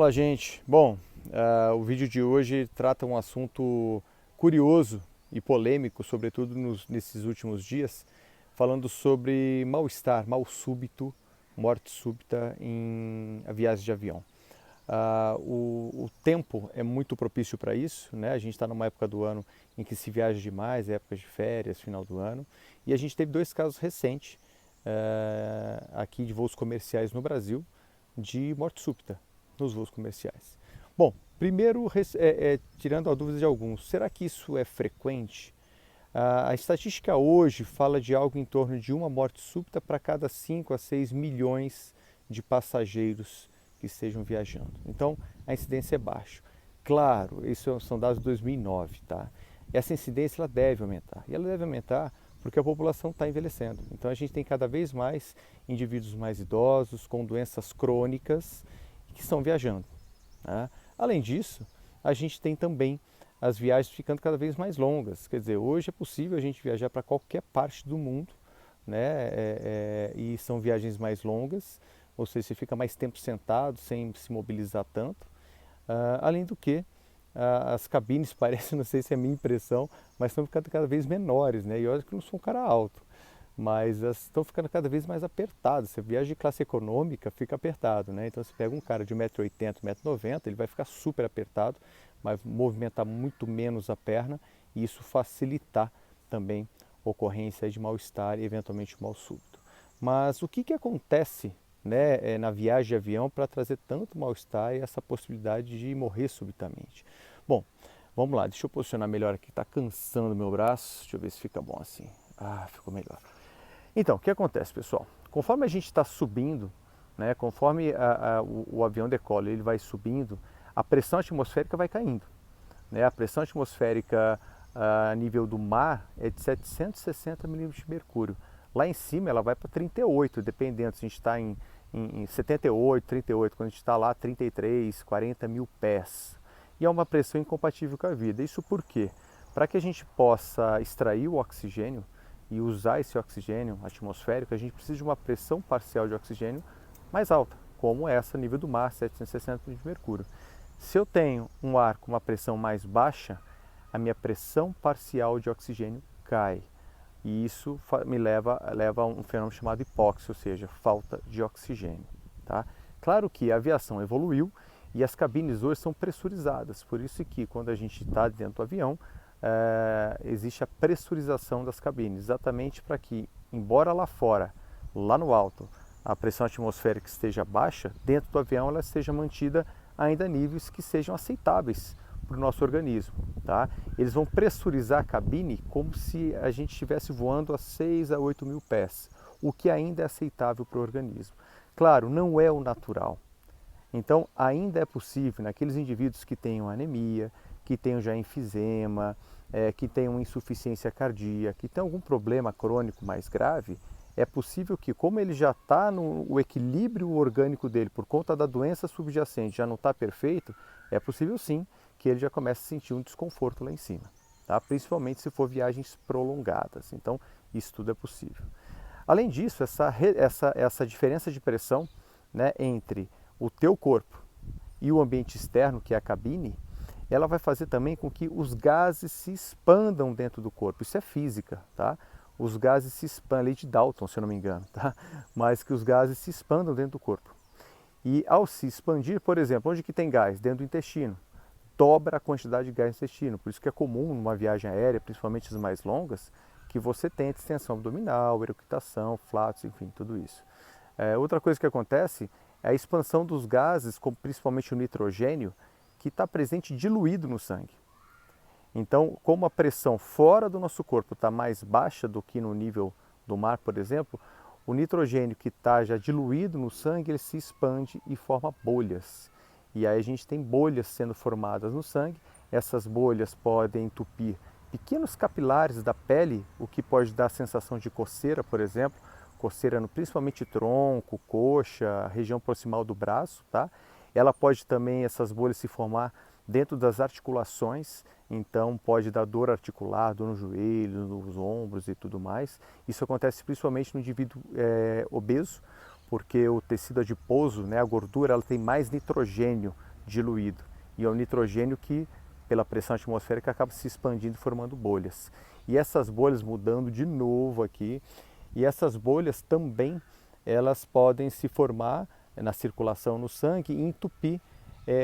Fala, gente. Bom, o vídeo de hoje trata um assunto curioso e polêmico, sobretudo nesses últimos dias, falando sobre mal-estar, mal súbito, morte súbita em viagens de avião. O tempo é muito propício para isso, né? A gente está numa época do ano em que se viaja demais, épocas de férias, final do ano, e a gente teve dois casos recentes aqui de voos comerciais no Brasil de morte súbita nos voos comerciais. Bom, primeiro, tirando a dúvida de alguns, será que isso é frequente? A estatística hoje fala de algo em torno de uma morte súbita para cada 5 a 6 milhões de passageiros que estejam viajando. Então, a incidência é baixa. Claro, isso são dados de 2009, tá? Essa incidência ela deve aumentar. E ela deve aumentar porque a população está envelhecendo. Então, a gente tem cada vez mais indivíduos mais idosos, com doenças crônicas, que estão viajando, né? Além disso, a gente tem também as viagens ficando cada vez mais longas. Quer dizer, hoje é possível a gente viajar para qualquer parte do mundo, né? E são viagens mais longas, ou seja, você fica mais tempo sentado, sem se mobilizar tanto. Além do que, as cabines parecem, não sei se é a minha impressão, mas estão ficando cada vez menores, né? E olha que eu não sou um cara alto, mas elas estão ficando cada vez mais apertadas. Você viaja de classe econômica, fica apertado, né? Então você pega um cara de 1,80 m, 1,90 m, ele vai ficar super apertado, vai movimentar muito menos a perna e isso facilitar também a ocorrência de mal-estar e eventualmente mal súbito. Mas o que acontece, né, na viagem de avião para trazer tanto mal-estar e essa possibilidade de morrer subitamente? Bom, vamos lá, deixa eu posicionar melhor aqui, está cansando o meu braço, deixa eu ver se fica bom assim. Ficou melhor. Então, o que acontece, pessoal? Conforme a gente está subindo, né, conforme o avião decola, ele vai subindo, a pressão atmosférica vai caindo, né? A pressão atmosférica a nível do mar é de 760 milímetros de mercúrio. Lá em cima ela vai para 38, dependendo se a gente está em 78, 38, quando a gente está lá 33, 40 mil pés. E é uma pressão incompatível com a vida. Isso por quê? Para que a gente possa extrair o oxigênio e usar esse oxigênio atmosférico, a gente precisa de uma pressão parcial de oxigênio mais alta, como essa nível do mar, 760 de mercúrio. Se eu tenho um ar com uma pressão mais baixa, a minha pressão parcial de oxigênio cai. E isso me leva a um fenômeno chamado hipóxia, ou seja, falta de oxigênio. Tá? Claro que a aviação evoluiu e as cabines hoje são pressurizadas, por isso que quando a gente está dentro do avião, existe a pressurização das cabines, exatamente para que, embora lá fora, lá no alto, a pressão atmosférica esteja baixa, dentro do avião ela esteja mantida ainda a níveis que sejam aceitáveis para o nosso organismo. Tá? Eles vão pressurizar a cabine como se a gente estivesse voando a 6 a 8 mil pés, o que ainda é aceitável para o organismo. Claro, não é o natural. Então, ainda é possível, naqueles indivíduos que tenham anemia, que tenham já enfisema, que tenham insuficiência cardíaca, que tenham algum problema crônico mais grave, é possível que, como ele já está no equilíbrio orgânico dele, por conta da doença subjacente, já não está perfeito, é possível sim que ele já comece a sentir um desconforto lá em cima, tá? Principalmente se for viagens prolongadas. Então, isso tudo é possível. Além disso, essa diferença de pressão, né, entre o teu corpo e o ambiente externo, que é a cabine, ela vai fazer também com que os gases se expandam dentro do corpo. Isso é física, tá? Os gases se expandem, lei de Dalton, se eu não me engano, tá? Mas que os gases se expandam dentro do corpo. E ao se expandir, por exemplo, onde que tem gás? Dentro do intestino. Dobra a quantidade de gás no intestino. Por isso que é comum numa viagem aérea, principalmente as mais longas, que você tenha distensão abdominal, eructação, flatos, enfim, tudo isso. Outra coisa que acontece é a expansão dos gases, como principalmente o nitrogênio, que está presente diluído no sangue. Então, como a pressão fora do nosso corpo está mais baixa do que no nível do mar, por exemplo, o nitrogênio que está já diluído no sangue, ele se expande e forma bolhas. E aí a gente tem bolhas sendo formadas no sangue. Essas bolhas podem entupir pequenos capilares da pele, o que pode dar a sensação de coceira, por exemplo, coceira no principalmente tronco, coxa, região proximal do braço, tá? Ela pode também, essas bolhas se formar dentro das articulações, então pode dar dor articular, dor no joelho, nos ombros e tudo mais. Isso acontece principalmente no indivíduo obeso, porque o tecido adiposo, né, a gordura, ela tem mais nitrogênio diluído. E é o nitrogênio que, pela pressão atmosférica, acaba se expandindo, formando bolhas. E essas bolhas mudando de novo aqui, e essas bolhas também, elas podem se formar na circulação no sangue e entupir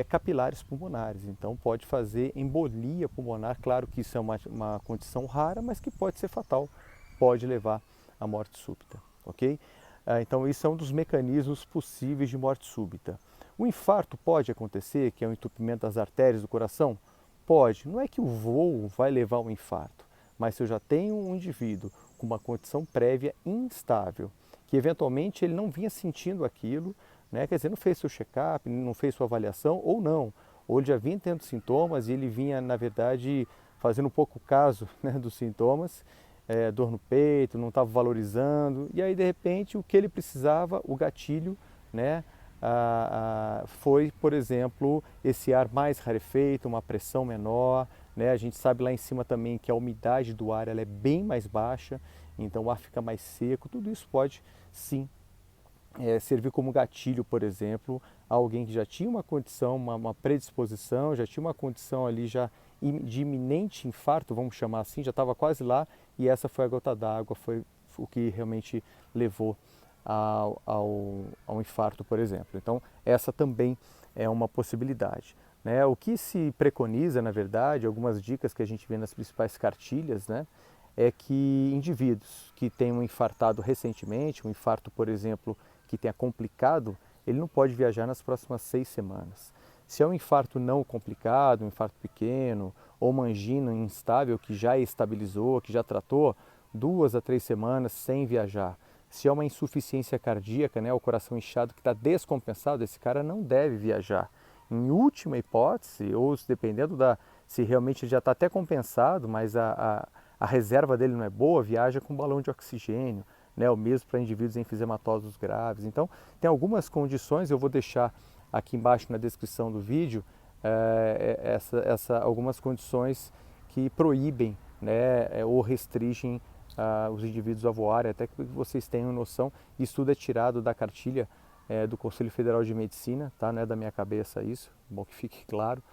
capilares pulmonares. Então pode fazer embolia pulmonar. Claro que isso é uma condição rara, mas que pode ser fatal, pode levar à morte súbita, ok? Então isso é um dos mecanismos possíveis de morte súbita. O infarto pode acontecer, que é o entupimento das artérias do coração? Pode. Não é que o voo vai levar ao infarto, mas se eu já tenho um indivíduo com uma condição prévia instável, que eventualmente ele não vinha sentindo aquilo, né? Quer dizer, não fez seu check-up, não fez sua avaliação, ou não, ou ele já vinha tendo sintomas e ele vinha, na verdade, fazendo um pouco caso, né, dos sintomas, dor no peito, não estava valorizando, e aí de repente o que ele precisava, o gatilho, né, foi, por exemplo, esse ar mais rarefeito, uma pressão menor, né? A gente sabe lá em cima também que a umidade do ar ela é bem mais baixa, então o ar fica mais seco, tudo isso pode sim servir como gatilho, por exemplo, a alguém que já tinha uma condição, uma predisposição, já tinha uma condição ali já de iminente infarto, vamos chamar assim, já estava quase lá, e essa foi a gota d'água, foi o que realmente levou ao infarto, por exemplo. Então, essa também é uma possibilidade, né? O que se preconiza, na verdade, algumas dicas que a gente vê nas principais cartilhas, né, é que indivíduos que tenham infartado recentemente, um infarto, por exemplo, que tenha complicado, ele não pode viajar nas próximas 6 semanas. Se é um infarto não complicado, um infarto pequeno, ou uma angina instável que já estabilizou, que já tratou, 2 a 3 semanas sem viajar. Se é uma insuficiência cardíaca, né, o coração inchado que está descompensado, esse cara não deve viajar. Em última hipótese, ou dependendo se realmente ele já está até compensado, mas a reserva dele não é boa, viaja com balão de oxigênio, né, o mesmo para indivíduos enfisematosos graves. Então, tem algumas condições, eu vou deixar aqui embaixo na descrição do vídeo, algumas condições que proíbem, né, ou restringem os indivíduos a voarem, até que vocês tenham noção. Isso tudo é tirado da cartilha do Conselho Federal de Medicina, tá? Não é da minha cabeça isso, bom que fique claro,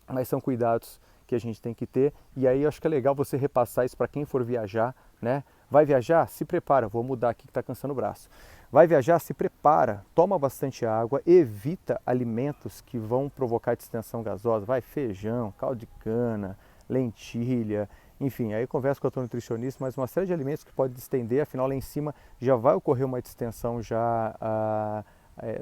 mas são cuidados que a gente tem que ter, e aí eu acho que é legal você repassar isso para quem for viajar, né? Vai viajar? Se prepara, vou mudar aqui que está cansando o braço. Vai viajar? Se prepara, toma bastante água, evita alimentos que vão provocar distensão gasosa, vai feijão, caldo de cana, lentilha, enfim, aí converso com a tua nutricionista, mas uma série de alimentos que pode distender, afinal lá em cima já vai ocorrer uma distensão já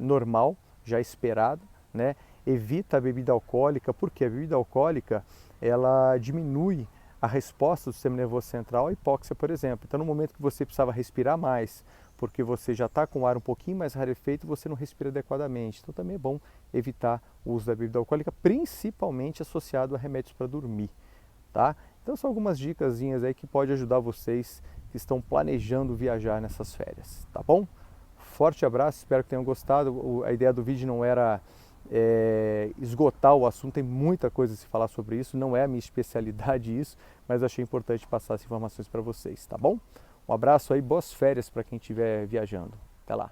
normal, já esperada, né? Evita a bebida alcoólica, porque a bebida alcoólica ela diminui a resposta do sistema nervoso central à hipóxia, por exemplo. Então, no momento que você precisava respirar mais, porque você já está com o ar um pouquinho mais rarefeito, você não respira adequadamente. Então, também é bom evitar o uso da bebida alcoólica, principalmente associado a remédios para dormir, tá? Então, são algumas dicasinhas aí que pode ajudar vocês que estão planejando viajar nessas férias, tá bom? Forte abraço, espero que tenham gostado. A ideia do vídeo não era esgotar o assunto, tem muita coisa a se falar sobre isso, não é a minha especialidade isso, mas eu achei importante passar as informações para vocês, tá bom? Um abraço aí, boas férias para quem estiver viajando. Até lá!